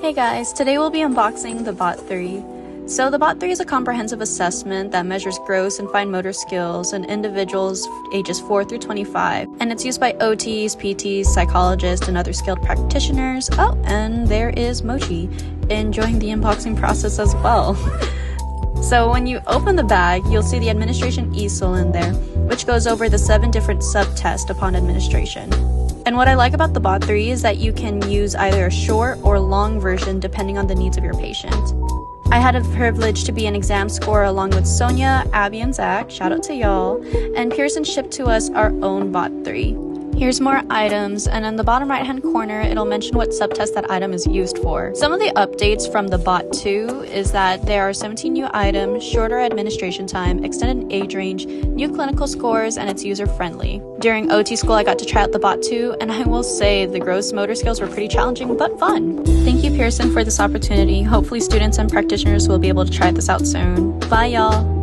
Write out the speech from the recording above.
Hey guys, today we'll be unboxing the Bot 3. So the Bot 3 is a comprehensive assessment that measures gross and fine motor skills in individuals ages 4 through 25, and it's used by OTs, PTs, psychologists, and other skilled practitioners. Oh, and there is Mochi enjoying the unboxing process as well. So when you open the bag, you'll see the administration easel in there, which goes over the 7 different sub-tests upon administration. And what I like about the Bot 3 is that you can use either a short or long version depending on the needs of your patient. I had a privilege to be an exam scorer along with Sonia, Abby, and Zach, shout out to y'all, and Pearson shipped to us our own Bot 3. Here's more items, and in the bottom right hand corner, it'll mention what subtest that item is used for. Some of the updates from the Bot 2 is that there are 17 new items, shorter administration time, extended age range, new clinical scores, and it's user-friendly. During OT school, I got to try out the Bot 2, and I will say the gross motor skills were pretty challenging, but fun. Thank you, Pearson, for this opportunity. Hopefully students and practitioners will be able to try this out soon. Bye, y'all.